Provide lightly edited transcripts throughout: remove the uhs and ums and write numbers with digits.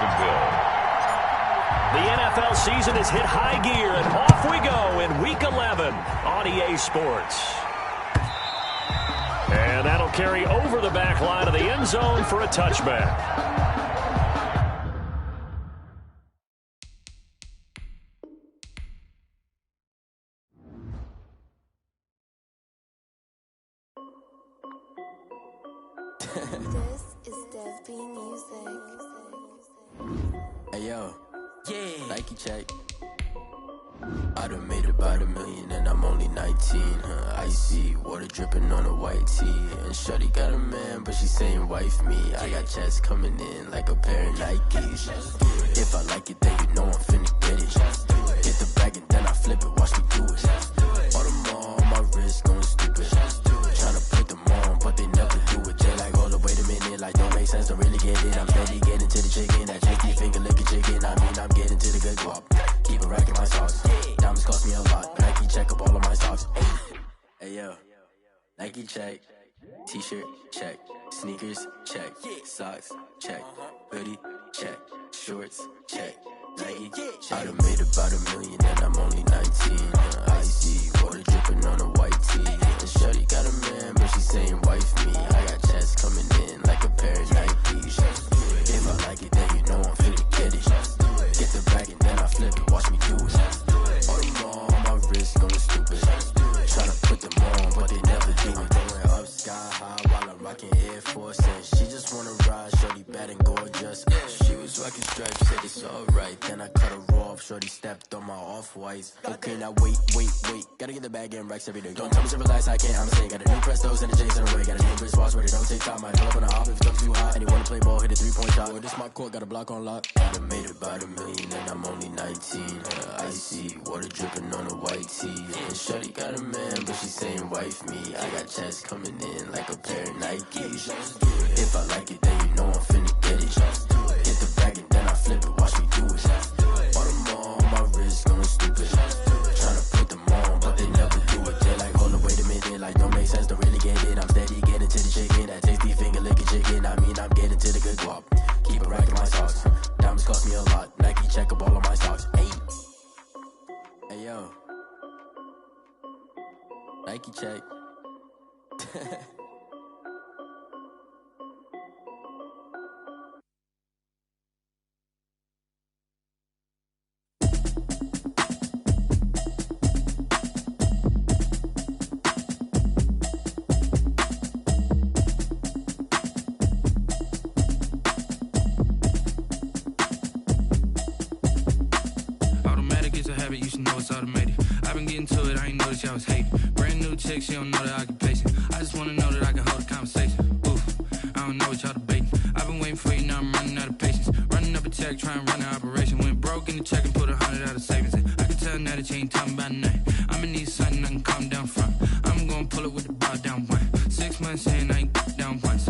Jacksonville. The NFL season has hit high gear, and off we go in Week 11 on EA Sports. And that'll carry over the back line of the end zone for a touchback. This is Dev B Music. Hey yo, yeah, Nike check. I done made about $1 million and I'm only 19. Icy water dripping on a white tee. And shawty got a man, but she saying wife me. I got checks coming in like a pair of Nikes. If I like it, then you know I'm finna get it. Get the bag and then I flip it, watch me do it. All them on my wrist going stupid. Tryna put them on, but they never do it. They like, hold up, wait a minute, like don't make sense, don't really get it. I'm steady getting to the chicken, that chicky finger licking chicken. I mean, I'm getting to the good guap. Keep a rack in my socks. Diamonds cost me a lot. Nike check up all of my socks. Hey yo, Nike check. T-shirt check. Sneakers check. Socks check. Hoodie check. Shorts check. Nike check. I done made about $1 million and I'm only 19. Icy water dripping on a white tee. And shawty got a man, but she saying wife me. I got checks coming in like a pair of Nikes. If I like it, then you know I'm finna get it. Get the bag and then I flip it, watch me do it. All them on my wrist going stupid. Tryna put them on, but they never do it. Going up sky high while I'm rocking Air Force. And she just wanna ride, shorty bad and gorgeous. She was rocking stripes, said it's alright. Then I cut her off, shorty stepped on my off-whites. Okay, now wait. Gotta get the bag and racks every day. Don't tell me to relax, I can't, I'm saying. Got a new Prestos and a J's in the way. Got a new wristwatch where they don't take time. Might pull up on a hop if it's too hot. And you wanna play ball, hit a 3-point shot. Well, this my court, got a block on lock. I done made about $1 million and I'm only 19. Icy water dripping on a white tee. And shawty got a man, but she saying wife me. I got checks coming in like a pair of Nikes. If I like it, then you know I'm finna get it. Get the bag and then I flip it, watch me do it. All them on my wrist going stupid. Tryna put them on, but they never do it. They like, hold up, wait a minute, like don't make sense, don't really get it. I'm steady getting to the chicken, that tasty finger licking chicken. I mean, I'm getting to the good guap. Keep a rack in my socks. Diamonds cost me a lot. Nike check up all of my socks. Hey yo, Nike check. You should know it's automated. I've been getting to it, I ain't noticed y'all was hating. Brand new chick, she don't know the occupation. I just wanna know that I can hold a conversation. Oof, I don't know what y'all debating. I've been waiting for you, now I'm running out of patience. Running up a check, trying to run an operation. Went broke in the check and put 100 out of savings. I can tell now that you ain't talking about nothing. I'ma need something I can calm down from. I'm gonna pull it with the bar down one. 6 months saying I ain't down once.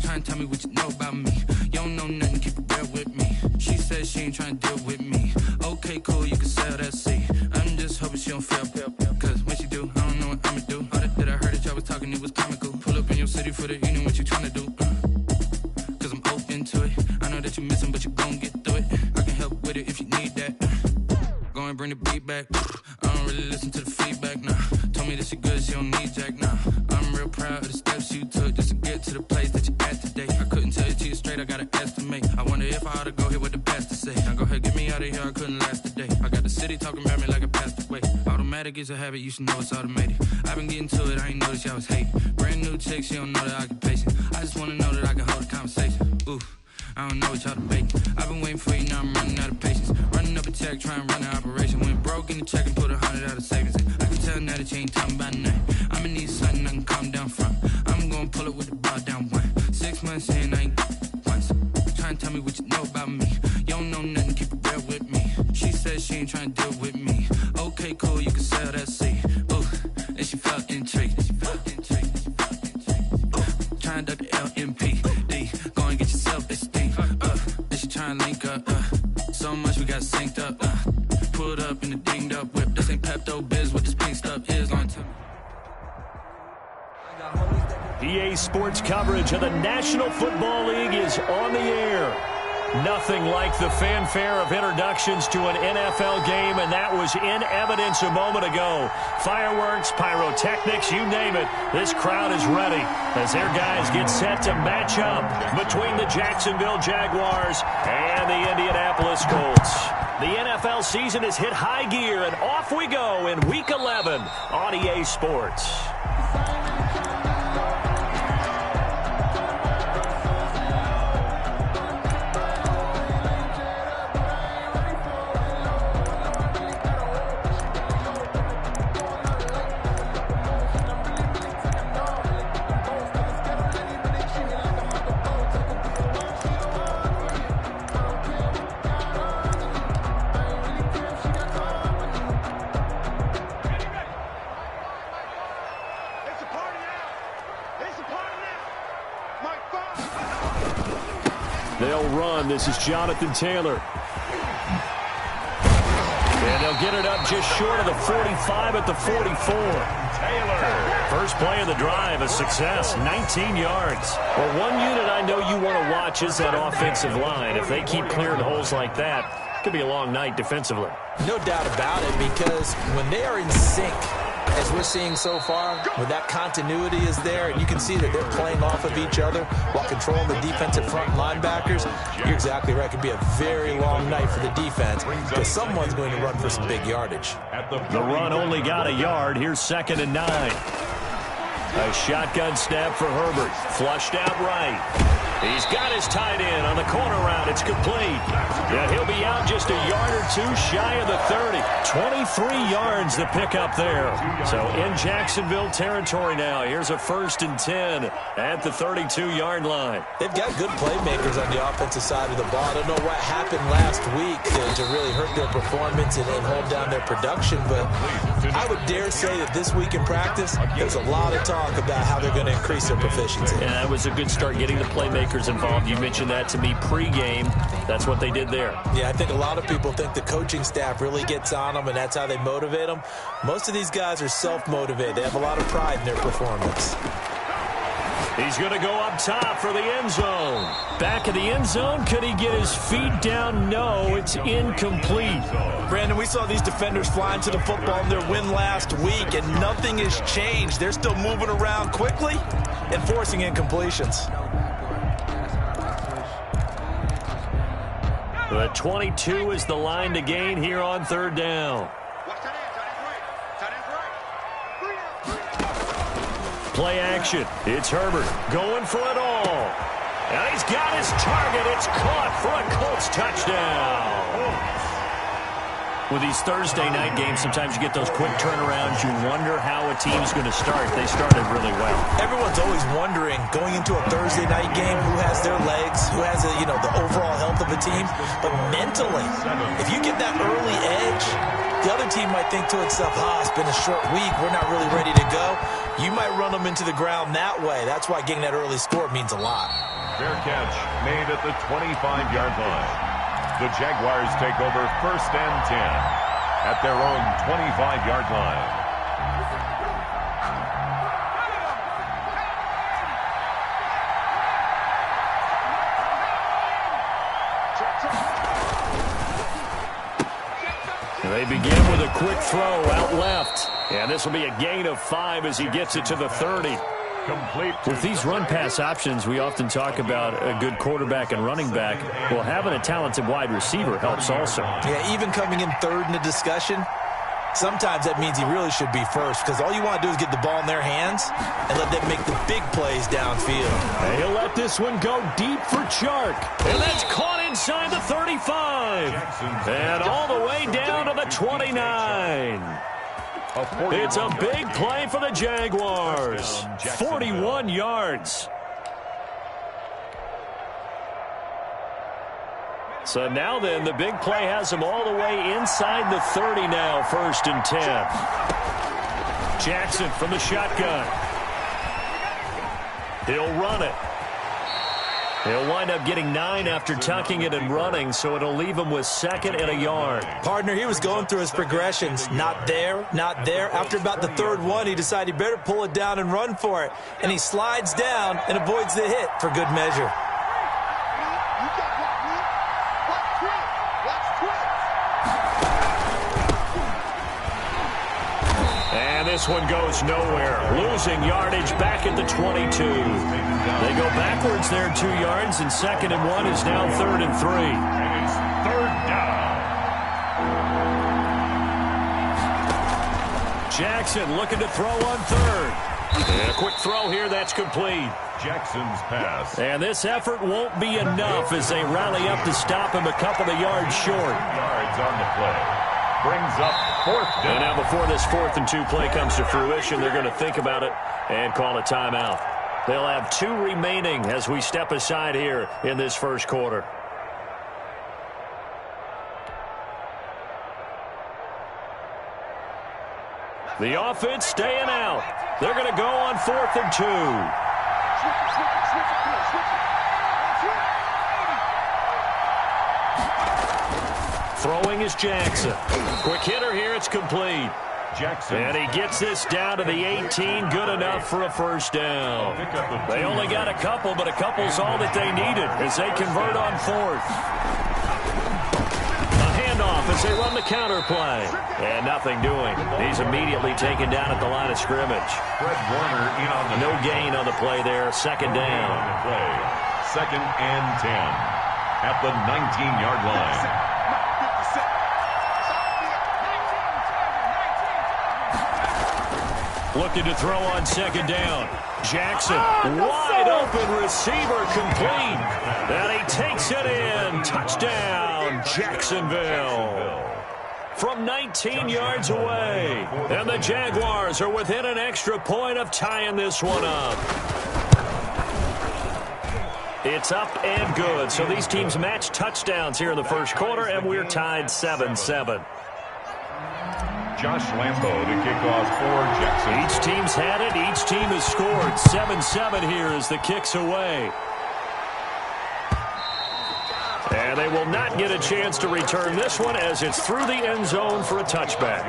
Trying to tell me what you know about me. You don't know nothing, keep it real with me. She said she ain't trying to deal with me. Okay, cool, you can sell that seat. I'm just hoping she don't fail. Cause when she do, I don't know what I'ma do. All that I heard that y'all was talking, it was comical. Pull up in your city for the evening, what you tryna do? Cause I'm open to it. I know that you missing, but you gon' get through it. I can help with it if you need that. Go and bring the beat back. I don't really listen to the feedback, nah. Told me that she good, she don't need jack, nah. I'm real proud of the steps you took just to get to the place that you at today. I couldn't tell you to you straight, I gotta estimate. I wonder if I ought to go here with the pastor say. Now go ahead, get me out of here, I couldn't last a day. I got the city talking about me like a passed away. Automatic is a habit, you should know it's automated. I've been getting to it, I ain't noticed y'all was hating. Brand new chick, she don't know the occupation. I just wanna know that I can hold a conversation. Oof, I don't know what y'all debating. I've been waiting for you, now I'm running out of patience. Running up a check, trying to run an operation. Went broke in the check and put 100 out of savings. I can tell now that you ain't talking about nothing. I'ma need something I can calm down from. I'm gonna pull it with the bar down one. 6 months saying I ain't once. Trying to tell me what you know about me. You don't know nothing, keep it real with me. She said she ain't trying to deal with me. Okay, cool, you can sell that seat. Ooh, and she felt intrigued. Trying to duck the LMPD. Go and get yourself esteem. And she trying to link up. So much we got synced up. Pulled up in the dinged up whip. This ain't Pepto-Biz, what this pink stuff is. Long time. EA Sports coverage of the National Football League is on the air. Nothing like the fanfare of introductions to an NFL game, and that was in evidence a moment ago. Fireworks, pyrotechnics, you name it. This crowd is ready as their guys get set to match up between the Jacksonville Jaguars and the Indianapolis Colts. The NFL season has hit high gear, and off we go in Week 11 on EA Sports. They'll run. This is Jonathan Taylor. And they'll get it up just short of the 45 at the 44. Taylor. First play of the drive, a success, 19 yards. Well, one unit I know you want to watch is that offensive line. If they keep clearing holes like that, it could be a long night defensively. No doubt about it, because when they are in sync, as we're seeing so far, when that continuity is there, and you can see that they're playing off of each other while controlling the defensive front linebackers, you're exactly right. It could be a very long night for the defense because someone's going to run for some big yardage. The run only got a yard. Here's 2nd and 9. A shotgun snap for Herbert. Flushed out right. He's got his tight end on the corner route. It's complete. And he'll be out just a yard or two shy of the 30. 23 yards to pick up there. So in Jacksonville territory now. Here's a 1st and 10 at the 32-yard line. They've got good playmakers on the offensive side of the ball. I don't know what happened last week to really hurt their performance and hold down their production, but I would dare say that this week in practice, there's a lot of talk about how they're going to increase their proficiency. Yeah, that was a good start getting the playmakers involved. You mentioned that to me pregame. That's what they did there. Yeah, I think a lot of people think the coaching staff really gets on them, and that's how they motivate them. Most of these guys are self-motivated. They have a lot of pride in their performance. He's going to go up top for the end zone. Back of the end zone. Could he get his feet down? No, it's incomplete. Brandon, we saw these defenders flying to the football in their win last week, and nothing has changed. They're still moving around quickly and forcing incompletions. The 22 is the line to gain here on 3rd down. Play action. It's Herbert going for it all. And he's got his target. It's caught for a Colts touchdown. With these Thursday night games, sometimes you get those quick turnarounds. You wonder how a team's going to start. They started really well. Everyone's always wondering, going into a Thursday night game, who has their legs, who has the overall health of a team. But mentally, if you get that early edge, the other team might think to itself, it's been a short week, we're not really ready to go. You might run them into the ground that way. That's why getting that early score means a lot. Fair catch made at the 25-yard line. The Jaguars take over 1st and 10 at their own 25-yard line. They begin with a quick throw out left. And this will be a gain of 5 as he gets it to the 30. Complete. With these run-pass options, we often talk about a good quarterback and running back. Well, having a talented wide receiver helps also. Yeah, even coming in 3rd in the discussion, sometimes that means he really should be first, because all you want to do is get the ball in their hands and let them make the big plays downfield. And he'll let this one go deep for Chark. And that's caught inside the 35. And all the way down to the 29. It's a big play for the Jaguars. 41 yards. So now then, the big play has him all the way inside the 30 now, 1st and 10. Jackson from the shotgun. He'll run it. He'll wind up getting 9 after tucking it and running, so it'll leave him with 2nd and a yard. Partner, he was going through his progressions. Not there, not there. After about the 3rd one, he decided he better pull it down and run for it. And he slides down and avoids the hit for good measure. And this one goes nowhere. Losing yardage back at the 22. They go backwards there 2 yards, and 2nd and 1 is now 3rd and 3. And it's 3rd down. Jackson looking to throw on 3rd. And a quick throw here, that's complete. Jackson's pass. And this effort won't be enough as they rally up to stop him a couple of yards short. Yards on the play. Brings up 4th down. And now before this 4th and 2 play comes to fruition, they're going to think about it and call a timeout. They'll have 2 remaining as we step aside here in this first quarter. The offense staying out. They're going to go on 4th and 2. Throwing is Jackson. Quick hitter here. It's complete. Jackson. And he gets this down to the 18. Good enough for a first down. They only got a couple, but a couple's all that they needed as they convert on 4th. A handoff as they run the counter play. And nothing doing. He's immediately taken down at the line of scrimmage. Fred Warner in on the No gain on the play there. 2nd down. 2nd and 10 at the 19-yard line. Looking to throw on 2nd down. Jackson, wide open receiver, complete. And he takes it in. Touchdown, Jacksonville. From 19 yards away. And the Jaguars are within an extra point of tying this one up. It's up and good. So these teams match touchdowns here in the first quarter, and we're tied 7-7. Josh Lambo to kick off for Jackson. Each team's had it. Each team has scored. 7-7 here as the kick's away. And they will not get a chance to return this one as it's through the end zone for a touchback.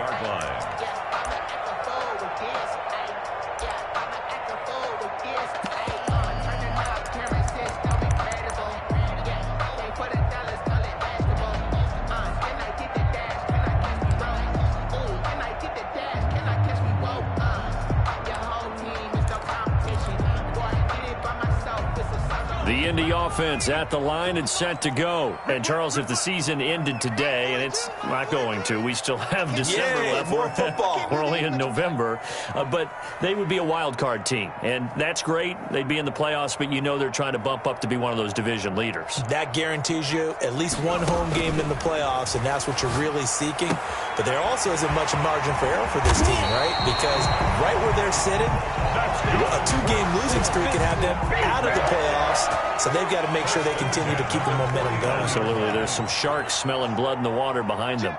The Indy offense at the line and set to go. And, Charles, if the season ended today, and it's not going to, we still have December left. More football. We're only in November. But they would be a wild card team. And that's great. They'd be in the playoffs, but you know they're trying to bump up to be one of those division leaders. That guarantees you at least one home game in the playoffs, and that's what you're really seeking. But there also isn't much margin for error for this team, right? Because right where they're sitting, a 2-game losing streak can have them out of the playoffs. So they've got to make sure they continue to keep the momentum going. Absolutely. There's some sharks smelling blood in the water behind them.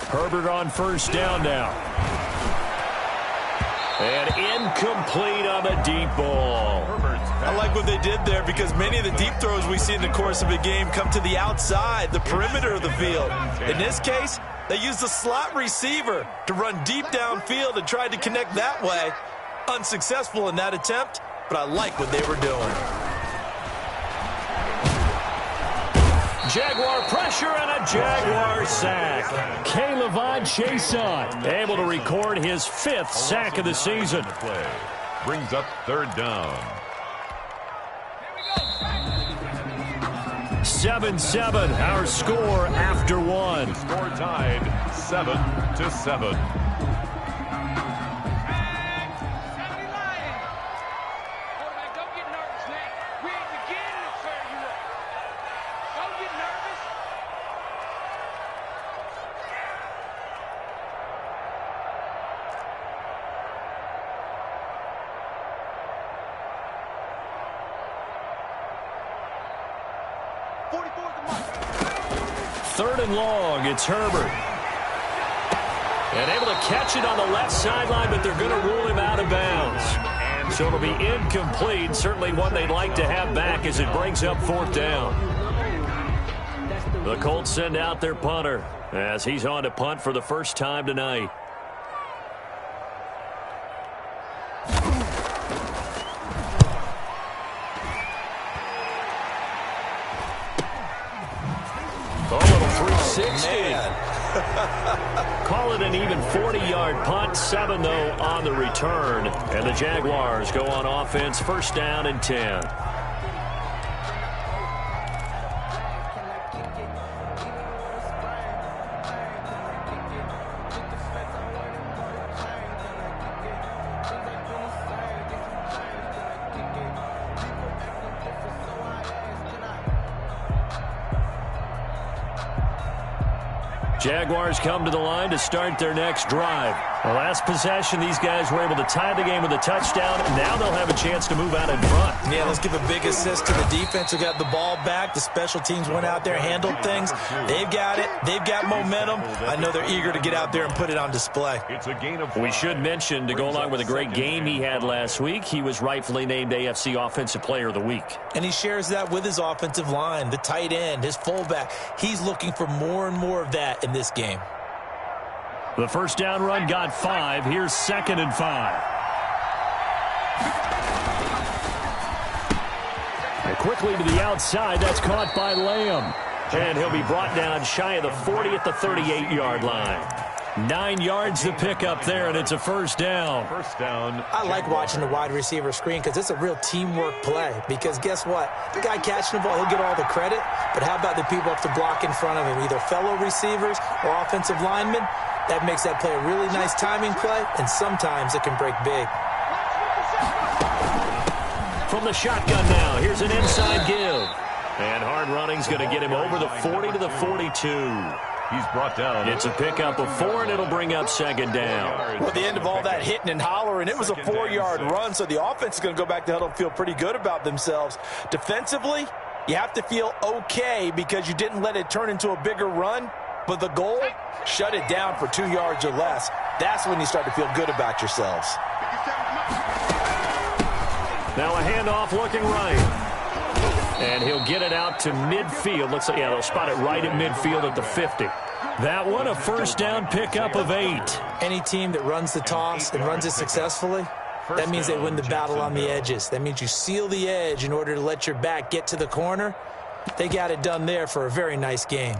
Herbert on first down now. And incomplete on the deep ball. I like what they did there because many of the deep throws we see in the course of a game come to the outside, the perimeter of the field. In this case, they used the slot receiver to run deep downfield and tried to connect that way. Unsuccessful in that attempt, but I like what they were doing. Jaguar pressure and a Jaguar sack. K'Lavon Chaisson able to record his 5th sack of the season. Brings up 3rd down. 7-7, our score after one. Score tied 7-7. Third and long, it's Herbert. And able to catch it on the left sideline, but they're going to rule him out of bounds. So it'll be incomplete, certainly one they'd like to have back as it brings up 4th down. The Colts send out their punter as he's on to punt for the first time tonight. 60. Man. Call it an even 40-yard punt. 7, though, on the return. And the Jaguars go on offense, first down and 10. Jaguars come to the line to start their next drive. The last possession, these guys were able to tie the game with a touchdown, and now they'll have a chance to move out in front. Yeah, let's give a big assist to the defense who got the ball back. The special teams went out there, handled things. They've got it. They've got momentum. I know they're eager to get out there and put it on display. It's a gain of We should mention, to go along with a great game he had last week, he was rightfully named AFC Offensive Player of the Week. And he shares that with his offensive line, the tight end, his fullback. He's looking for more and more of that in this game. The first down run got 5. Here's 2nd and 5. And quickly to the outside. That's caught by Lamb. And he'll be brought down shy of the 40 at the 38-yard line. 9 yards to pick up there, and it's a first down. First down. I like watching the wide receiver screen because it's a real teamwork play. Because guess what? The guy catching the ball, he'll get all the credit. But how about the people up to block in front of him, either fellow receivers or offensive linemen? That makes that play a really nice timing play, and sometimes it can break big. From the shotgun now, here's an inside give. And hard running's going to get him over the 40 to the 42. He's brought down. It's a pickup of 4, and it'll bring up 2nd down. Well, at the end of all that hitting and hollering, it was a 4-yard run, so the offense is going to go back to huddle and feel pretty good about themselves. Defensively, you have to feel okay because you didn't let it turn into a bigger run, but the goal, shut it down for 2 yards or less. That's when you start to feel good about yourselves. Now a handoff looking right. And he'll get it out to midfield. Looks like, yeah, they'll spot it right at midfield at the 50. That one, a first down pickup of 8. Any team that runs the toss and runs it successfully, that means they win the battle on the edges. That means you seal the edge in order to let your back get to the corner. They got it done there for a very nice game.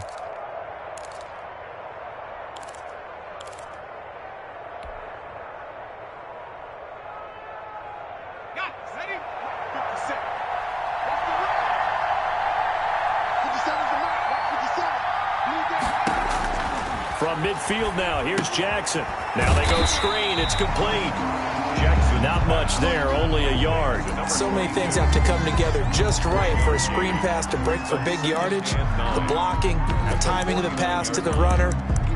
From midfield now, here's Jackson. Now they go screen, it's complete. Jackson, not much there, only a yard. So many things have to come together just right for a screen pass to break for big yardage. The blocking, the timing of the pass to the runner,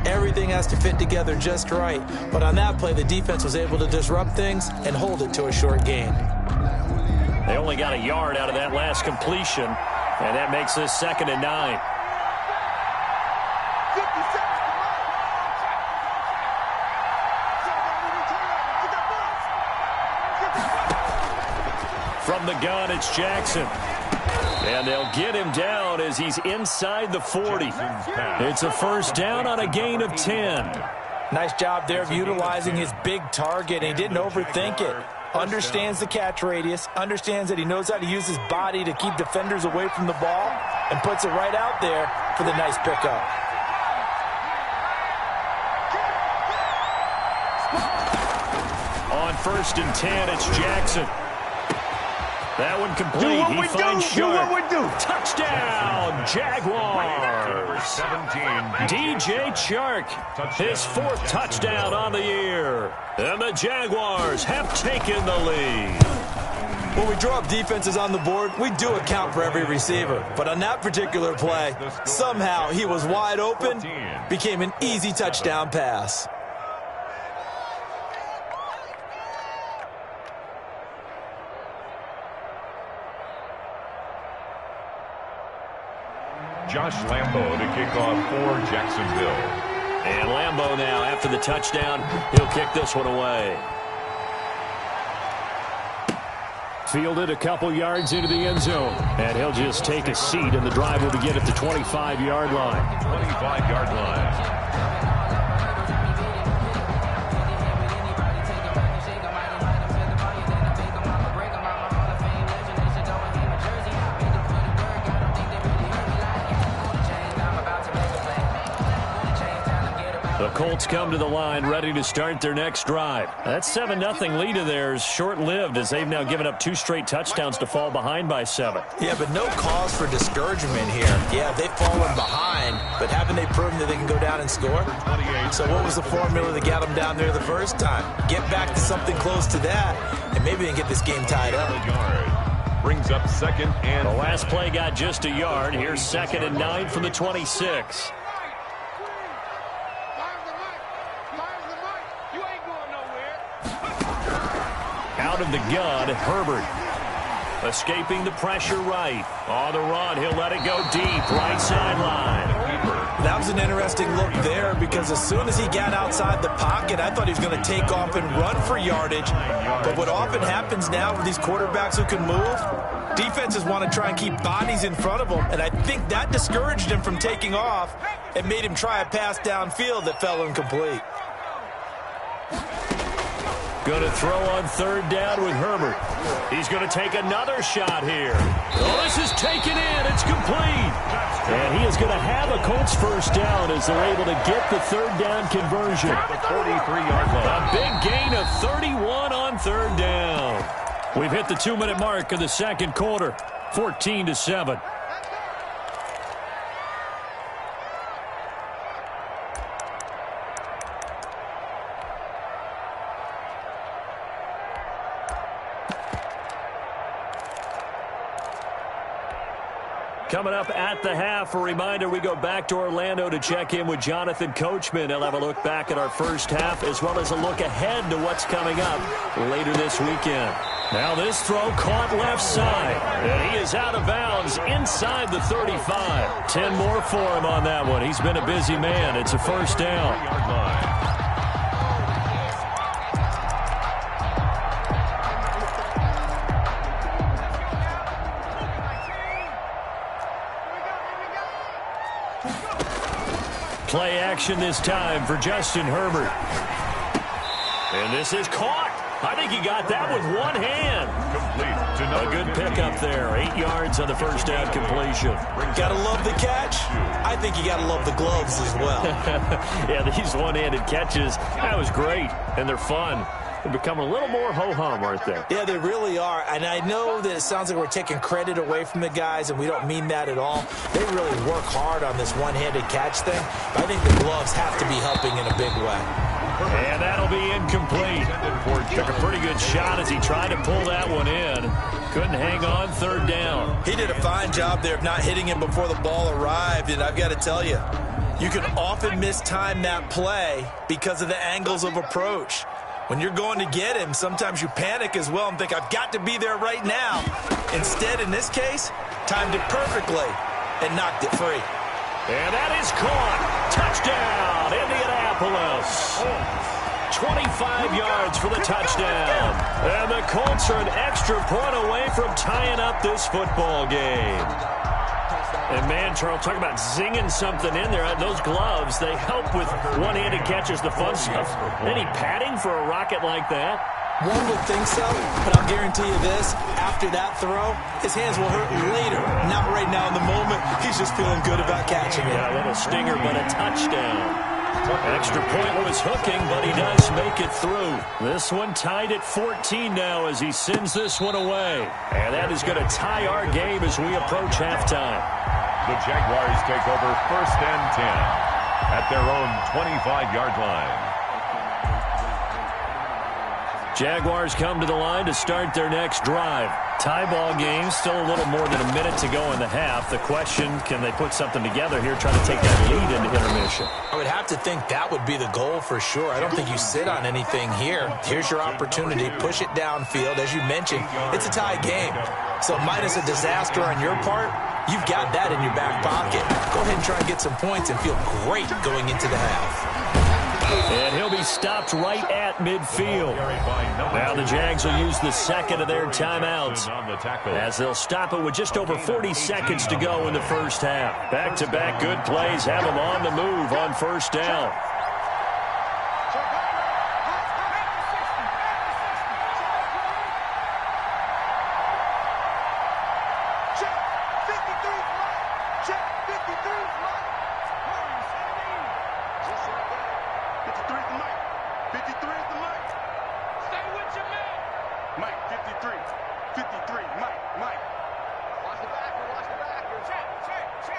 everything has to fit together just right. But on that play, the defense was able to disrupt things and hold it to a short gain. They only got a yard out of that last completion, and that makes this 2nd and 9. From the gun, it's Jackson. And they'll get him down as he's inside the 40. It's a first down on a gain of 10. Nice job there of utilizing his big target. He didn't overthink it. Understands the catch radius, understands that he knows how to use his body to keep defenders away from the ball, and puts it right out there for the nice pickup. On 1st and 10, it's Jackson. That one complete. He finds Sharp. Touchdown, Jaguars. 17. DJ Chark, his 4th touchdown on the year. And the Jaguars have taken the lead. When we draw up defenses on the board, we do account for every receiver. But on that particular play, somehow he was wide open, became an easy touchdown pass. Josh Lambo to kick off for Jacksonville. And Lambo now, after the touchdown, he'll kick this one away. Fielded a couple yards into the end zone. And he'll just take a seat, and the drive will begin at the 25-yard line. 25-yard line. Colts come to the line, ready to start their next drive. That 7-0 lead of theirs short-lived as they've now given up 2 straight touchdowns to fall behind by 7. Yeah, but no cause for discouragement here. Yeah, they've fallen behind, but haven't they proven that they can go down and score? So what was the formula that got them down there the first time? Get back to something close to that, and maybe they can get this game tied up. Brings up 2nd and... The last play got just a yard. Here's 2nd and 9 from the 26. Out of the gun, Herbert. Escaping the pressure right. On the run, he'll let it go deep. Right sideline. That was an interesting look there because as soon as he got outside the pocket, I thought he was going to take off and run for yardage. But what often happens now with these quarterbacks who can move, defenses want to try and keep bodies in front of them. And I think that discouraged him from taking off and made him try a pass downfield that fell incomplete. Going to throw on 3rd down with Herbert. He's going to take another shot here. Oh, this is taken in. It's complete. And he is going to have a Colts first down as they're able to get the 3rd down conversion. The 43-yard line. A big gain of 31 on 3rd down. We've hit the 2-minute mark of the 2nd quarter. 14-7. Coming up at the half, a reminder, we go back to Orlando to check in with Jonathan Coachman. He'll have a look back at our first half as well as a look ahead to what's coming up later this weekend. Now this throw caught left side, and he is out of bounds inside the 35. 10 more for him on that one. He's been a busy man. It's a first down. Play action this time for Justin Herbert. And this is caught. I think he got that with one hand. A good pickup there. 8 yards on the first down completion. Gotta love the catch. I think you gotta love the gloves as well. Yeah, these one-handed catches, that was great. And they're fun. They're becoming a little more ho-hum, aren't they? Yeah, they really are. And I know that it sounds like we're taking credit away from the guys, and we don't mean that at all. They really work hard on this one-handed catch thing. But I think the gloves have to be helping in a big way. And that'll be incomplete. Took a pretty good shot as he tried to pull that one in. Couldn't hang on 3rd down. He did a fine job there of not hitting him before the ball arrived. And I've got to tell you, you can often mistime that play because of the angles of approach. When you're going to get him, sometimes you panic as well and think, I've got to be there right now. Instead, in this case, timed it perfectly and knocked it free. And that is caught. Touchdown, Indianapolis. 25 yards for the touchdown. And the Colts are an extra point away from tying up this football game. And, man, Charles, talk about zinging something in there. Those gloves, they help with one-handed catches, the fun stuff. Any padding for a rocket like that? One would think so, but I'll guarantee you this. After that throw, his hands will hurt later. Not right now in the moment. He's just feeling good about catching it. Yeah, a little stinger, but a touchdown. Extra point was hooking, but he does make it through. This one tied at 14 now as he sends this one away. And that is going to tie our game as we approach halftime. The Jaguars take over 1st and 10 at their own 25-yard line. Jaguars come to the line to start their next drive. Tie ball game, still a little more than a minute to go in the half. The question, can they put something together here, trying to take that lead into intermission? I would have to think that would be the goal for sure. I don't think you sit on anything here. Here's your opportunity. Push it downfield. As you mentioned, it's a tie game. So minus a disaster on your part, you've got that in your back pocket. Go ahead and try and get some points and feel great going into the half. And he'll be stopped right at midfield. Now the Jags will use the second of their timeouts as they'll stop it with just over 40 seconds to go in the first half. Back-to-back good plays have them on the move on first down. 53 is the mic. 53 is the mic. Stay with your man. Mike, 53. 53, Mike. Watch the backer, watch the backer. Check. 69.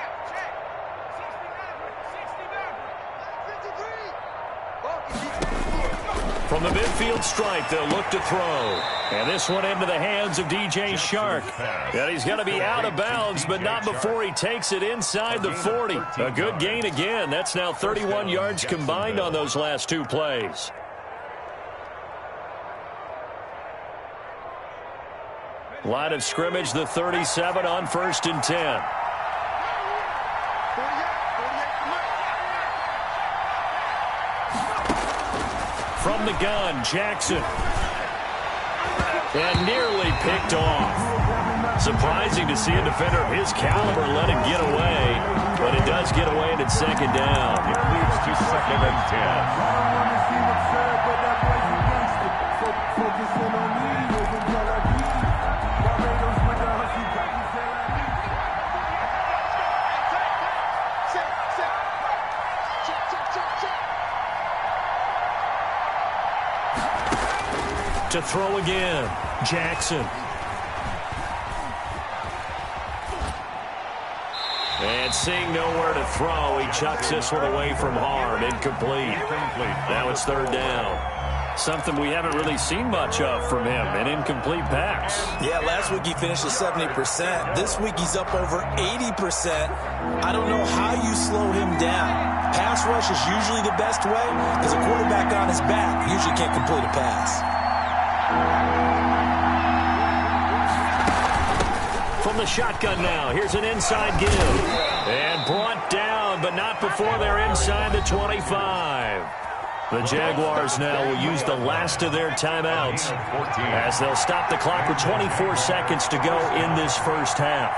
53. From the midfield stripe, they'll look to throw. And this one into the hands of DJ Shark. And he's going to be out of bounds, but not before he takes it inside the 40. A good gain again. That's now 31 yards combined on those last two plays. Line of scrimmage, the 37 on 1st and 10. From the gun, Jackson. And nearly picked off. Surprising to see a defender of his caliber let it get away, but it does get away and it's second down. It leads to 2nd and 10. To throw again, Jackson. And seeing nowhere to throw, he chucks this one away from harm. Incomplete. Now it's 3rd down. Something we haven't really seen much of from him, an incomplete pass. Yeah, last week he finished at 70%. This week he's up over 80%. I don't know how you slow him down. Pass rush is usually the best way because a quarterback on his back usually can't complete a pass. From the shotgun now, here's an inside give. And brought down, but not before they're inside the 25. The Jaguars now will use the last of their timeouts as they'll stop the clock with 24 seconds to go in this first half.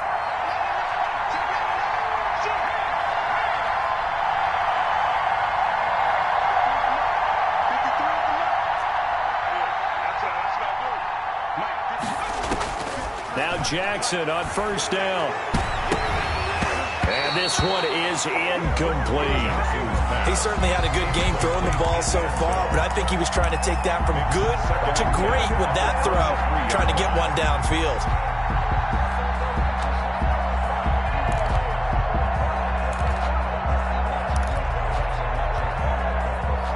Now Jackson on 1st down. And this one is incomplete. He certainly had a good game throwing the ball so far, but I think he was trying to take that from good to great with that throw, trying to get one downfield.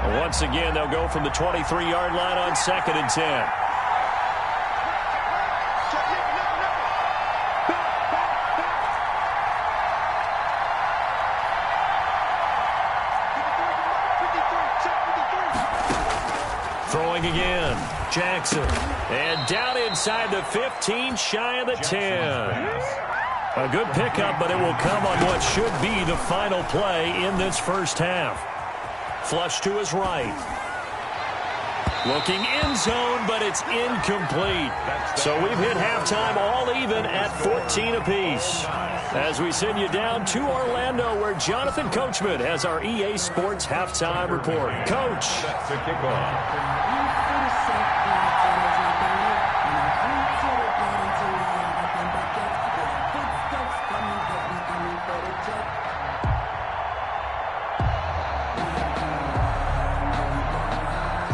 And once again, they'll go from the 23-yard line on 2nd and 10. Throwing again, Jackson. And down inside the 15, shy of the 10. A good pickup, but it will come on what should be the final play in this first half. Flush to his right. Looking end zone, but it's incomplete. So we've hit halftime all even at 14 apiece. As we send you down to Orlando, where Jonathan Coachman has our EA Sports halftime report. Coach. To kick off.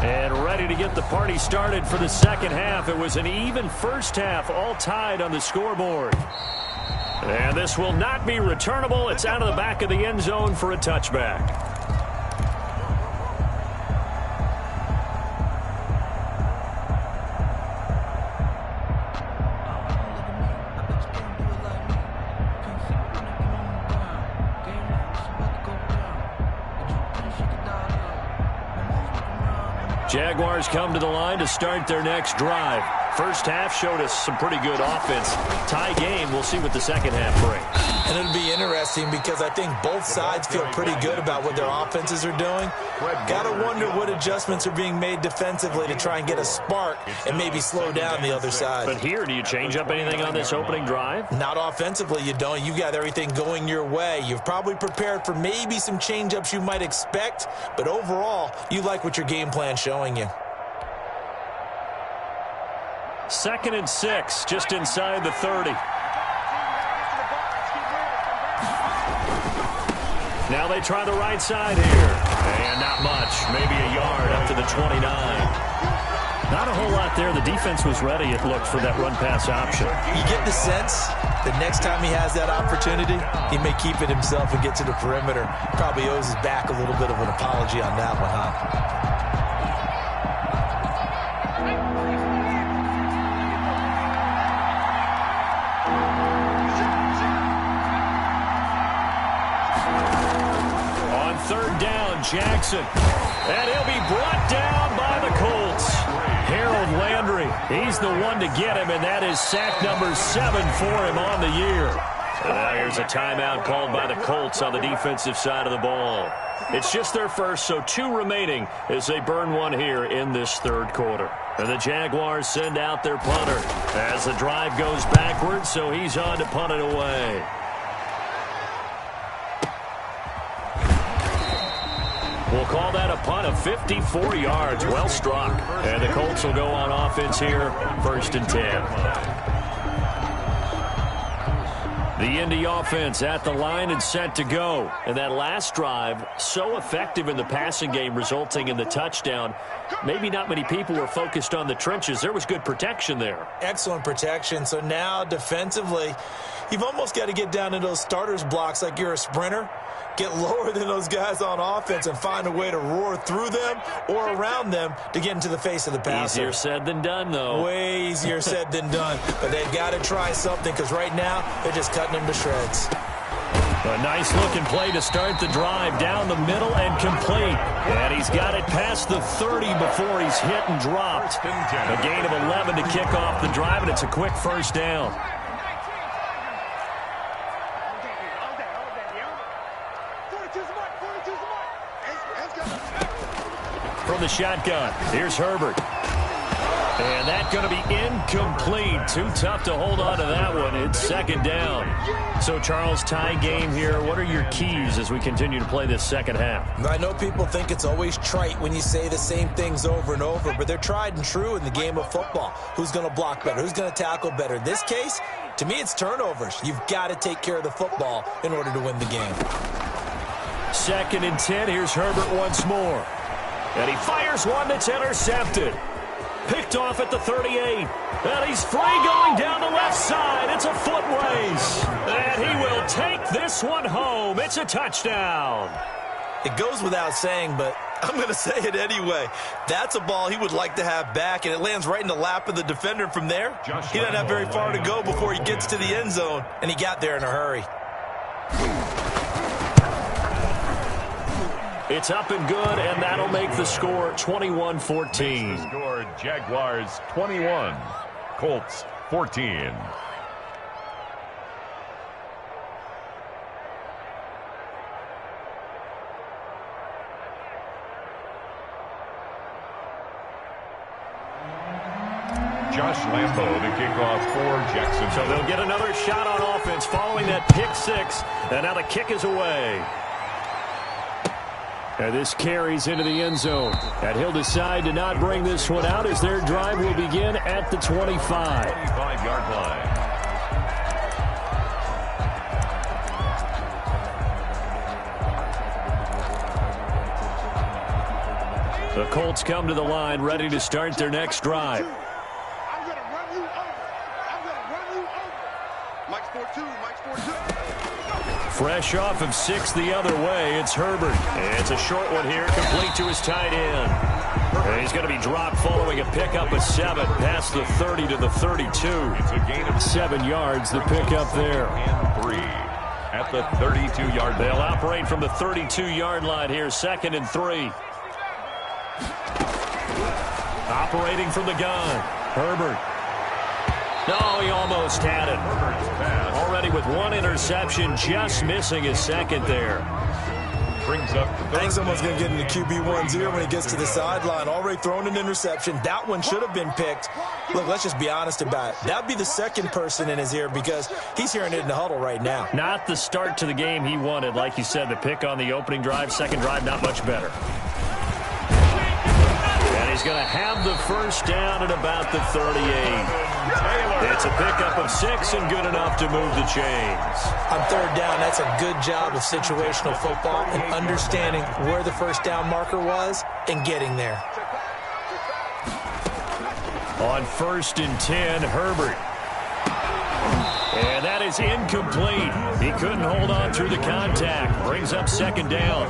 And ready to get the party started for the second half. It was an even first half, all tied on the scoreboard. And this will not be returnable. It's out of the back of the end zone for a touchback. Jaguars come to the line to start their next drive. First half showed us some pretty good offense. Tie game, we'll see what the second half brings. And it'll be interesting because I think both sides feel pretty good about what their offenses are doing. Got to wonder what adjustments are being made defensively to try and get a spark and maybe slow down the other side. But here, do you change up anything on this opening drive? Not offensively, you don't. You've got everything going your way. You've probably prepared for maybe some change-ups you might expect, but overall, you like what your game plan's showing you. 2nd and 6, just inside the 30. Now they try the right side here. And not much. Maybe a yard up to the 29. Not a whole lot there. The defense was ready, it looked, for that run-pass option. You get the sense that next time he has that opportunity, he may keep it himself and get to the perimeter. Probably owes his back a little bit of an apology on that one, huh? Third down, Jackson. And he'll be brought down by the Colts. Harold Landry, he's the one to get him, and that is sack number 7 for him on the year. And now here's a timeout called by the Colts on the defensive side of the ball. It's just their first, so 2 remaining as they burn one here in this third quarter. And the Jaguars send out their punter as the drive goes backwards, so he's on to punt it away. We'll call that a punt of 54 yards. Well struck. And the Colts will go on offense here, 1st and 10. The Indy offense at the line and set to go. And that last drive, so effective in the passing game, resulting in the touchdown. Maybe not many people were focused on the trenches. There was good protection there. Excellent protection. So now defensively, you've almost got to get down to those starters blocks like you're a sprinter. Get lower than those guys on offense and find a way to roar through them or around them to get into the face of the passer. Easier said than done, though. Way easier said than done. But they've got to try something because right now they're just cutting them to shreds. A nice-looking play to start the drive down the middle and complete. And he's got it past the 30 before he's hit and dropped. A gain of 11 to kick off the drive, and it's a quick first down. From the shotgun, here's Herbert. And that's going to be incomplete. Too tough to hold on to that one. It's 2nd down. So, Charles, tie game here. What are your keys as we continue to play this second half? I know people think it's always trite when you say the same things over and over, but they're tried and true in the game of football. Who's going to block better? Who's going to tackle better? In this case, to me, it's turnovers. You've got to take care of the football in order to win the game. 2nd and 10. Here's Herbert once more. And he fires one that's intercepted. Picked off at the 38. And he's free going down the left side. It's a foot race. And he will take this one home. It's a touchdown. It goes without saying, but I'm going to say it anyway. That's a ball he would like to have back, and it lands right in the lap of the defender from there. He doesn't have very far to go before he gets to the end zone, and he got there in a hurry. It's up and good, and that'll make the score 21-14. The score, Jaguars 21, Colts 14. Josh Lambo to kick off for Jacksonville. So they'll get another shot on offense following that pick 6, and now the kick is away. And this carries into the end zone. And he'll decide to not bring this one out as their drive will begin at the 25. 25-yard line. The Colts come to the line ready to start their next drive. I'm going to run you over. I'm going to run you over. Mike's 4-2. Mike's 4-2. Fresh off of 6 the other way, it's Herbert. It's a short one here, complete to his tight end. And he's going to be dropped following a pickup of 7, past the 30 to the 32. It's a gain of 7 yards, the pickup there. And 3 at the 32-yard line. They'll operate from the 32-yard line here, 2nd and 3. Operating from the gun, Herbert. No, he almost had it. Already with 1 interception, just missing his 2nd there. Brings up I think someone's going to get into QB1-0 when he gets to the sideline. Already thrown an interception. That one should have been picked. Look, let's just be honest about it. That would be the 2nd person in his ear because he's hearing it in the huddle right now. Not the start to the game he wanted. Like you said, the pick on the opening drive, 2nd drive, not much better. And he's going to have the first down at about the 38. It's a pickup of 6 and good enough to move the chains. On third down, that's a good job of situational football and understanding where the first down marker was and getting there. On 1st and 10, Herbert. And that is incomplete. He couldn't hold on through the contact. Brings up 2nd down.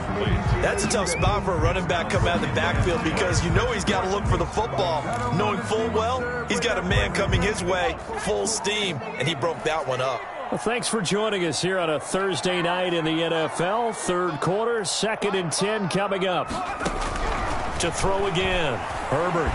That's a tough spot for a running back coming out of the backfield because you know he's got to look for the football. Knowing full well, he's got a man coming his way, full steam, and he broke that one up. Well, thanks for joining us here on a Thursday night in the NFL. Third quarter, 2nd and 10 coming up. To throw again, Herbert.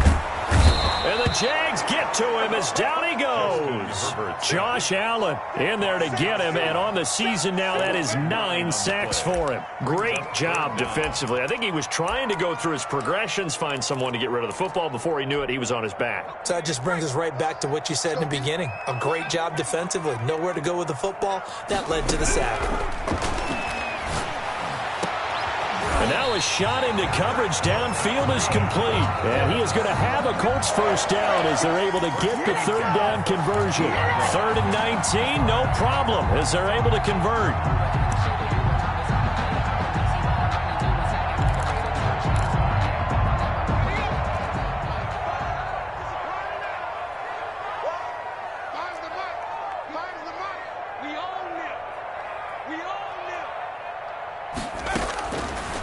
And the Jags get to him as down he goes. Josh Allen in there to get him, and on the season now, that is 9 sacks for him. Great job defensively. I think he was trying to go through his progressions, find someone to get rid of the football. Before he knew it, he was on his back. So that just brings us right back to what you said in the beginning. A great job defensively. Nowhere to go with the football. That led to the sack. And now a shot into coverage downfield is complete. And he is going to have a Colts first down as they're able to get the third down conversion. 3rd and 19, no problem as they're able to convert.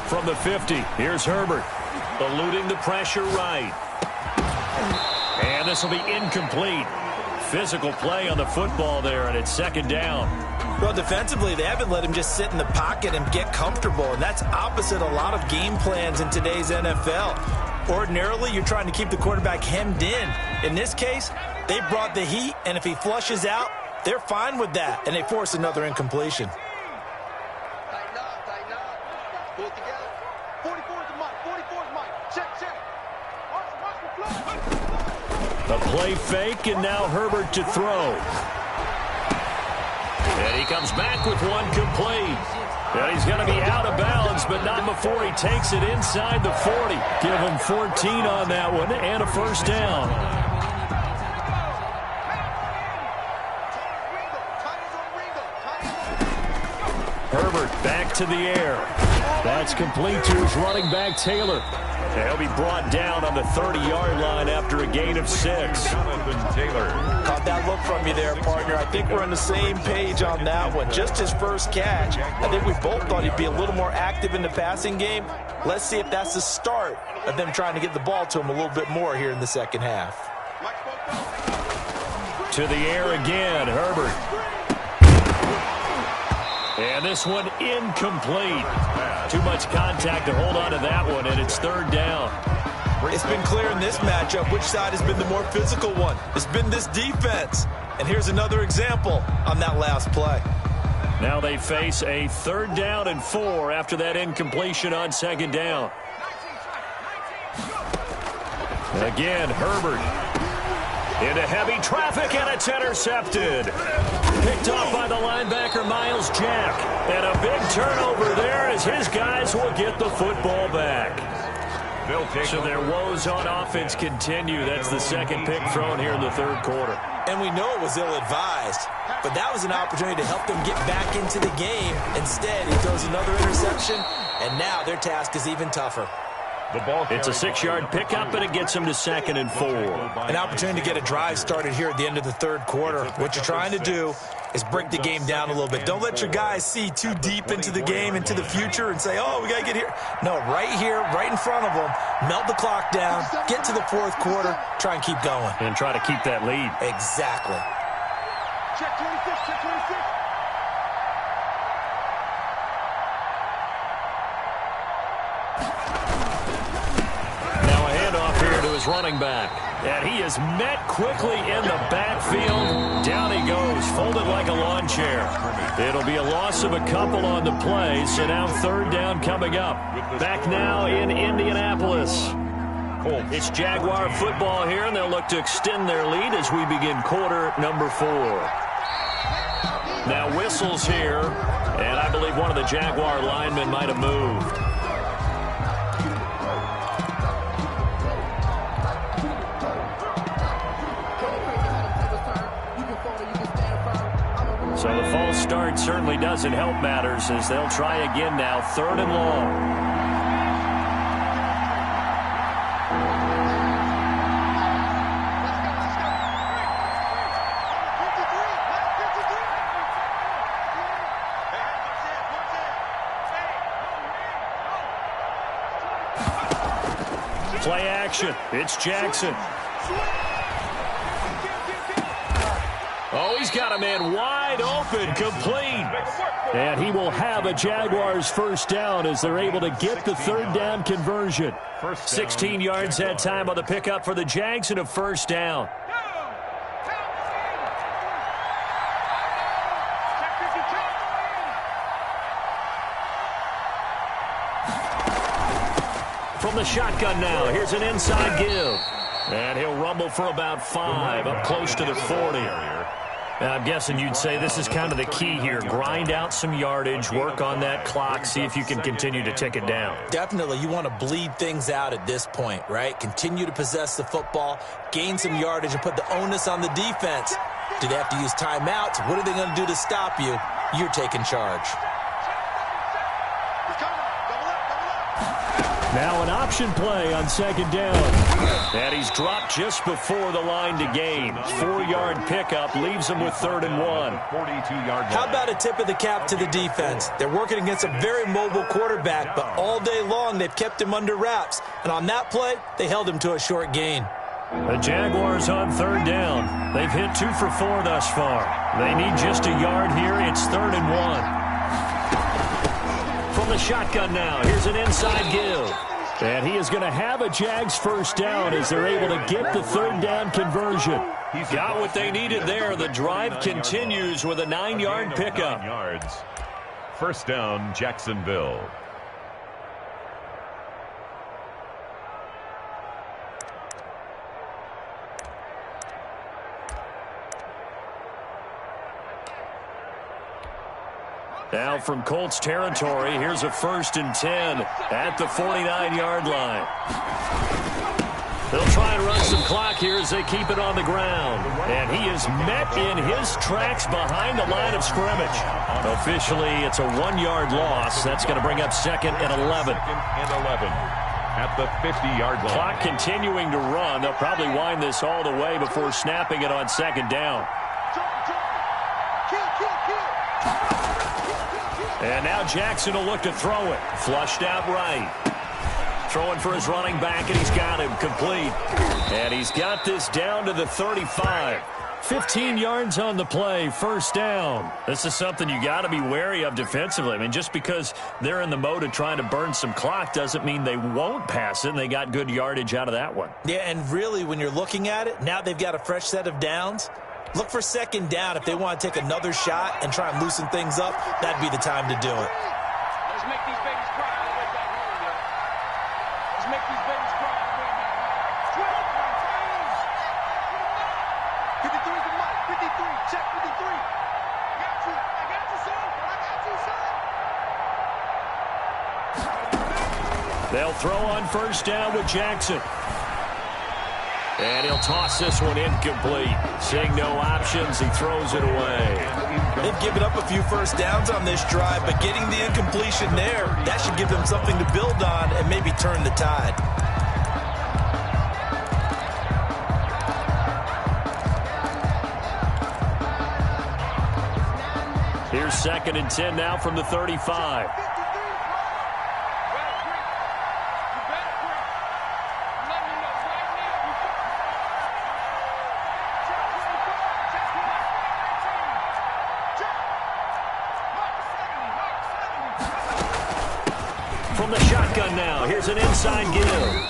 From the 50, here's Herbert, eluding the pressure right. And this will be incomplete. Physical play on the football there, and it's 2nd down. Well, defensively, they haven't let him just sit in the pocket and get comfortable, and that's opposite a lot of game plans in today's NFL. Ordinarily, you're trying to keep the quarterback hemmed in. In this case, they brought the heat, and if he flushes out, they're fine with that, and they force another incompletion. A play fake, and now Herbert to throw. And he comes back with one complete. And he's going to be out of bounds, but not before he takes it inside the 40. Give him 14 on that one and a first down. Herbert back to the air. That's complete to his running back, Taylor. He'll be brought down on the 30-yard line after a gain of 6. Taylor. Caught that look from you there, partner. I think we're on the same page on that one. Just his first catch. I think we both thought he'd be a little more active in the passing game. Let's see if that's the start of them trying to get the ball to him a little bit more here in the second half. To the air again, Herbert. And this one incomplete. Too much contact to hold on to that one, and it's 3rd down. It's been clear in this matchup which side has been the more physical one. It's been this defense. And here's another example on that last play. Now they face a 3rd down and 4 after that incompletion on 2nd down. Again, Herbert. Into heavy traffic, and it's intercepted. Picked off by the linebacker, Miles Jack. And a big turnover there as his guys will get the football back. So their woes on offense continue. That's the 2nd pick thrown here in the 3rd quarter. And we know it was ill-advised, but that was an opportunity to help them get back into the game. Instead, he throws another interception, and now their task is even tougher. It's a 6-yard pickup, and it gets them to 2nd and 4. An opportunity to get a drive started here at the end of the 3rd quarter. What you're trying to do is break the game down a little bit. Don't let your guys see too deep into the game, into the future, and say, oh, we got to get here. No, right here, right in front of them, melt the clock down, get to the 4th quarter, try and keep going. And try to keep that lead. Exactly. Check 26, check 26. His running back. And he is met quickly in the backfield. Down he goes, folded like a lawn chair. It'll be a loss of a couple on the play, so now 3rd down coming up. Back now in Indianapolis. It's Jaguar football here, and they'll look to extend their lead as we begin quarter number 4. Now whistles here, and I believe one of the Jaguar linemen might have moved. So the false start certainly doesn't help matters as they'll try again now, 3rd and long. Play action. It's Jackson. Oh, he's got a man wide open, complete. And he will have a Jaguars first down as they're able to get the 3rd down conversion. 16 yards that time on the pickup for the Jags and a first down. From the shotgun now, here's an inside give. And he'll rumble for about 5, up close to the 40. I'm guessing you'd say this is kind of the key here. Grind out some yardage, work on that clock, see if you can continue to tick it down. Definitely, you want to bleed things out at this point, right? Continue to possess the football, gain some yardage, and put the onus on the defense. Do they have to use timeouts? What are they going to do to stop you? You're taking charge. Now an option play on 2nd down. And he's dropped just before the line to gain. 4-yard pickup leaves him with 3rd and 1. 42-yard line. How about a tip of the cap to the defense? They're working against a very mobile quarterback, but all day long they've kept him under wraps. And on that play, they held him to a short gain. The Jaguars on 3rd down. They've hit 2 for 4 thus far. They need just a yard here. It's 3rd and 1. From the shotgun now, here's an inside give. And he is going to have a Jags first down as they're able to get the 3rd down conversion. Got what they needed there. The drive continues with a 9-yard pickup. 9 yards. First down, Jacksonville. Now from Colts territory, here's a 1st and 10 at the 49-yard line. They'll try and run some clock here as they keep it on the ground. And he is met in his tracks behind the line of scrimmage. Officially, it's a 1-yard loss. That's going to bring up 2nd and 11. 2nd and 11 at the 50-yard line. Clock continuing to run. They'll probably wind this all the way before snapping it on 2nd down. And now Jackson will look to throw it. Flushed out right. Throwing for his running back, and he's got him complete. And he's got this down to the 35. 15 yards on the play, first down. This is something you got to be wary of defensively. I mean, just because they're in the mode of trying to burn some clock doesn't mean they won't pass it, and they got good yardage out of that one. Yeah, and really, when you're looking at it, now they've got a fresh set of downs. Look for 2nd down if they want to take another shot and try and loosen things up. That'd be the time to do it. Let's make these babies cry all the way back home, yo. Let's make these babies cry all the way back home. 53 is the mic. 53. Check 53. I got you, son. I got you, son. They'll throw on first down with Jackson. And he'll toss this one incomplete. Seeing no options, he throws it away. They've given up a few first downs on this drive, but getting the incompletion there, that should give them something to build on and maybe turn the tide. Here's 2nd and 10 now from the 35. From the shotgun now, here's an inside give.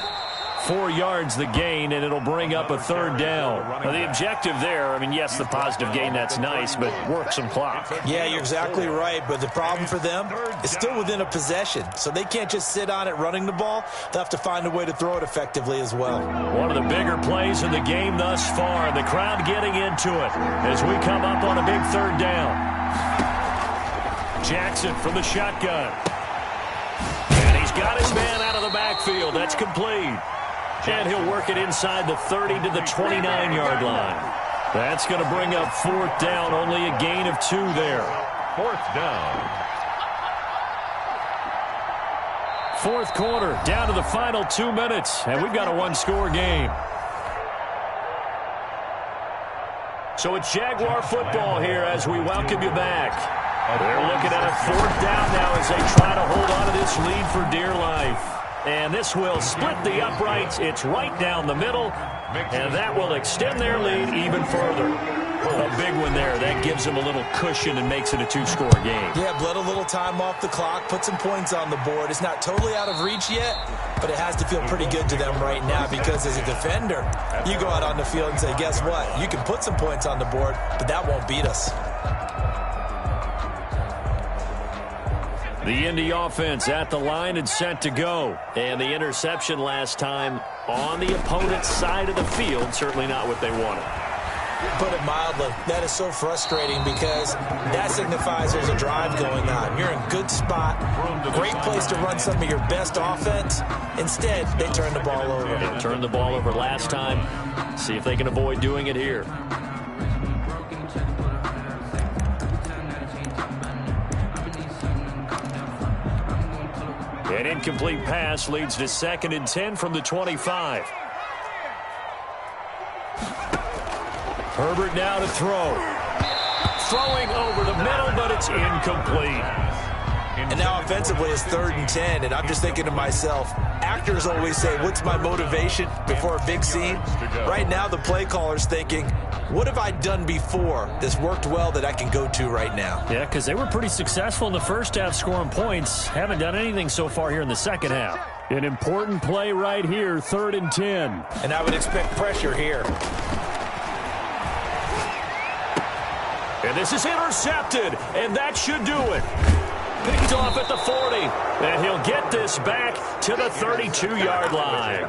4 yards the gain, and it'll bring up a 3rd down. Now, the objective there, I mean, yes, the positive gain, that's nice, but work some clock. Yeah, you're exactly right, but the problem for them is still within a possession, so they can't just sit on it running the ball. They'll have to find a way to throw it effectively as well. One of the bigger plays in the game thus far, the crowd getting into it as we come up on a big 3rd down. Jackson from the shotgun. And he's got his man out of the backfield. That's complete. And he'll work it inside the 30 to the 29-yard line. That's going to bring up fourth down. Only a gain of 2 there. Fourth down. Fourth quarter, down to the final 2 minutes, and we've got a one-score game. So it's Jaguar football here as we welcome you back. They're looking at a fourth down now as they try to hold on to this lead for dear life. And this will split the uprights. It's right down the middle, and that will extend their lead even further. A big one there. That gives them a little cushion and makes it a 2-score game. Yeah, bled a little time off the clock, put some points on the board. It's not totally out of reach yet, but it has to feel pretty good to them right now because as a defender, you go out on the field and say, guess what? You can put some points on the board, but that won't beat us. The Indy offense at the line and set to go. And the interception last time on the opponent's side of the field, certainly not what they wanted. Put it mildly, that is so frustrating because that signifies there's a drive going on. You're in a good spot, great place to run some of your best offense. Instead, they turn the ball over. They turned the ball over last time. See if they can avoid doing it here. An incomplete pass leads to 2nd and 10 from the 25. Herbert now to throw. Throwing over the middle, but it's incomplete. And now offensively it's 3rd and 10, and I'm just thinking to myself, actors always say, what's my motivation before a big scene? Right now the play caller's thinking, what have I done before that's worked well that I can go to right now? Yeah, because they were pretty successful in the first half scoring points. Haven't done anything so far here in the second half. An important play right here, 3rd and 10. And I would expect pressure here. And this is intercepted, and that should do it. Picked off at the 40, and he'll get this back to the 32-yard line.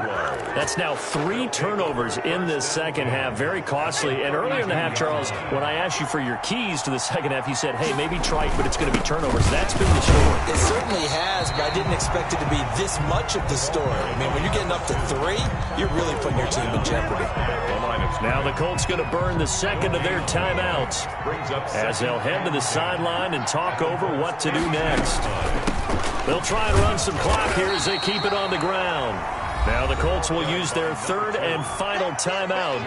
That's now 3 turnovers in this second half, very costly. And earlier in the half, Charles, when I asked you for your keys to the second half, you said, hey, maybe trite, but it's going to be turnovers. That's been the story. It certainly has, but I didn't expect it to be this much of the story. I mean, when you're getting up to 3, you're really putting your team in jeopardy. Now the Colts going to burn the second of their timeouts as they'll head to the sideline and talk over what to do next. They'll try and run some clock here as they keep it on the ground. Now the Colts will use their 3rd and final timeout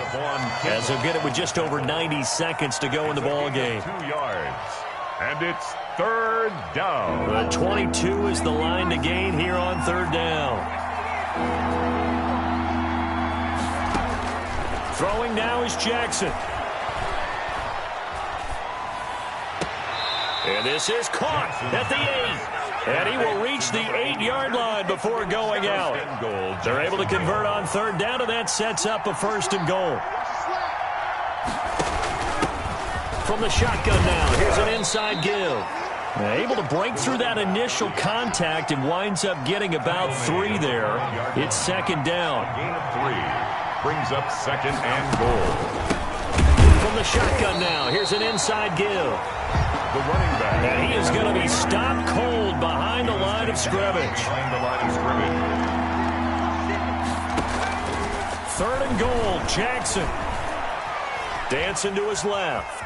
as they'll get it with just over 90 seconds to go in the ball game. 2 yards. And it's 3rd down. 22 is the line to gain here on 3rd down. Throwing now is Jackson. And this is caught at the 8. And he will reach the 8-yard line before going out. They're able to convert on 3rd down, and that sets up a 1st and goal. From the shotgun now, here's an inside give. Able to break through that initial contact and winds up getting about 3 there. It's 2nd down. Gain of 3. Brings up 2nd and goal. From the shotgun now, here's an inside give. The running back. And he is going to be stopped cold behind the line of scrimmage. Behind the line of scrimmage. 3rd and goal, Jackson. Dancing to his left.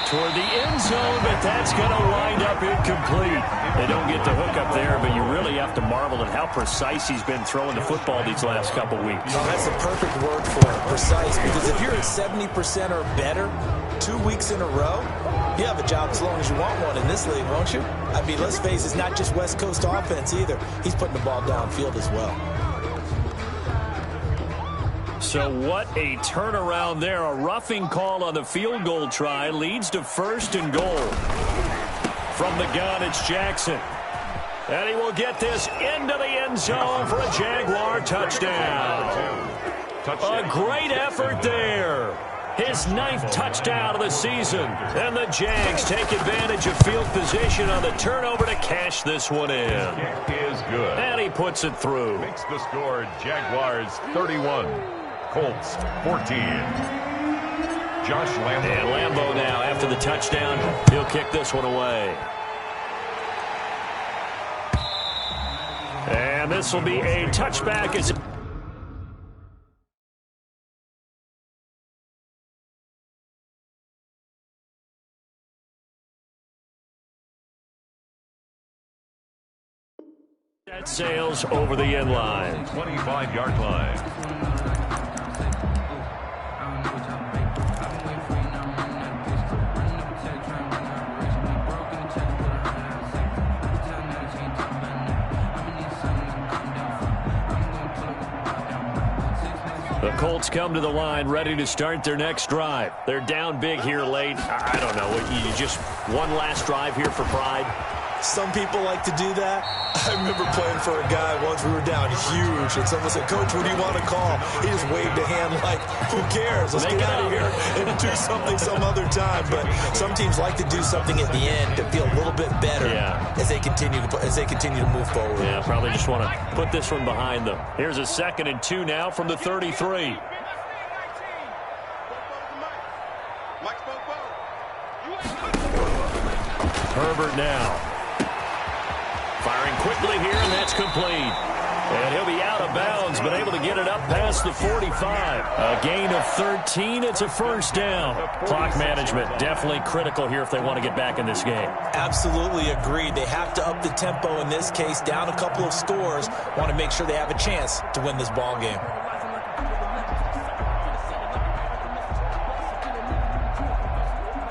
Toward the end zone, but that's going to wind up incomplete. They don't get the hook up there, but you really have to marvel at how precise he's been throwing the football these last couple weeks. Oh, that's the perfect word for it, precise, because if you're at 70% or better 2 weeks in a row, you have a job as long as you want one in this league, won't you? I mean, let's face it, it's not just West Coast offense either. He's putting the ball downfield as well. So what a turnaround there. A roughing call on the field goal try leads to 1st and goal. From the gun, it's Jackson. And he will get this into the end zone for a Jaguar touchdown. A great effort there. His 9th touchdown of the season. And the Jags take advantage of field position on the turnover to cash this one in. Kick is good. And he puts it through. Makes the score Jaguars 31. Colts 14. Josh Lambo. And Lambo now, after the touchdown, he'll kick this one away. And this will be a touchback as That sails over the end line. 25-yard line. The Colts come to the line ready to start their next drive. They're down big here late. I don't know. You just one last drive here for pride? Some people like to do that. I remember playing for a guy once. We were down huge, and someone said, "Coach, what do you want to call?" He just waved a hand like, "Who cares? Let's get out of here and do something some other time." But some teams like to do something at the end to feel a little bit better as they continue to move forward. Yeah, probably just want to put this one behind them. Here's a 2nd and 2 now from the 33. Herbert now. Firing quickly here, and that's complete. And he'll be out of bounds, but able to get it up past the 45. A gain of 13. It's a first down. Clock management definitely critical here if they want to get back in this game. Absolutely agreed. They have to up the tempo in this case, down a couple of scores. Want to make sure they have a chance to win this ball game.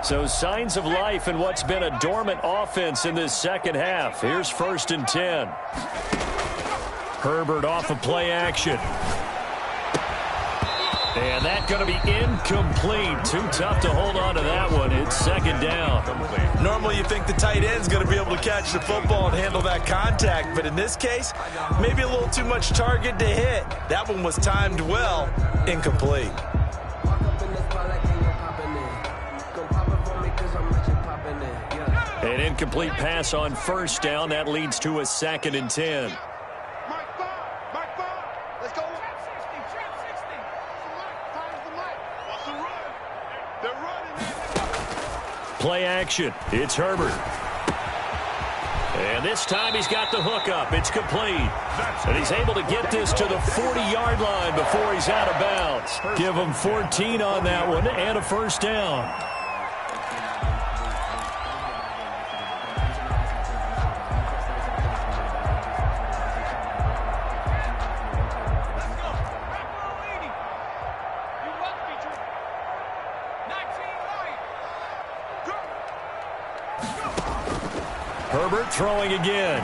So signs of life in what's been a dormant offense in this second half. Here's 1st and 10. Herbert off of play action. And that's going to be incomplete. Too tough to hold on to that one. It's 2nd down. Normally you think the tight end's going to be able to catch the football and handle that contact, but in this case, maybe a little too much target to hit. That one was timed well. Incomplete. An incomplete pass on 1st down. That leads to a 2nd and 10. Let's go. Play action. It's Herbert. And this time he's got the hook up. It's complete. And he's able to get this to the 40-yard line before he's out of bounds. Give him 14 on that one and a first down. Herbert throwing again.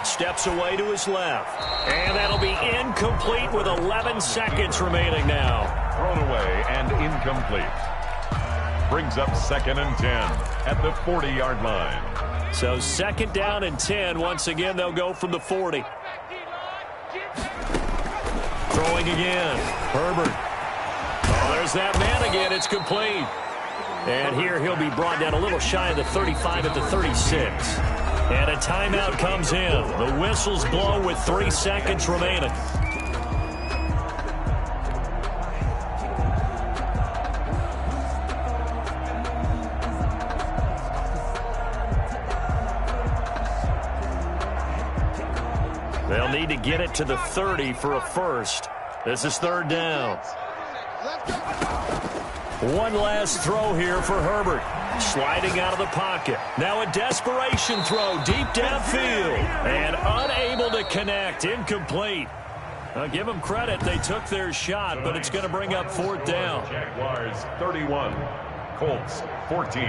Steps away to his left. And that'll be incomplete with 11 seconds remaining now. Thrown away and incomplete. Brings up 2nd and 10 at the 40-yard line. So 2nd down and 10. Once again, they'll go from the 40. Throwing again. Herbert. Oh, there's that man again. It's complete. And here he'll be brought down a little shy of the 35 at the 36. And a timeout comes in. The whistles blow with 3 seconds remaining. They'll need to get it to the 30 for a first. This is 3rd down. One last throw here for Herbert. Sliding out of the pocket. Now a desperation throw deep downfield. And unable to connect. Incomplete. I'll give them credit. They took their shot, but it's going to bring up 4th down. Jaguars 31, Colts 14.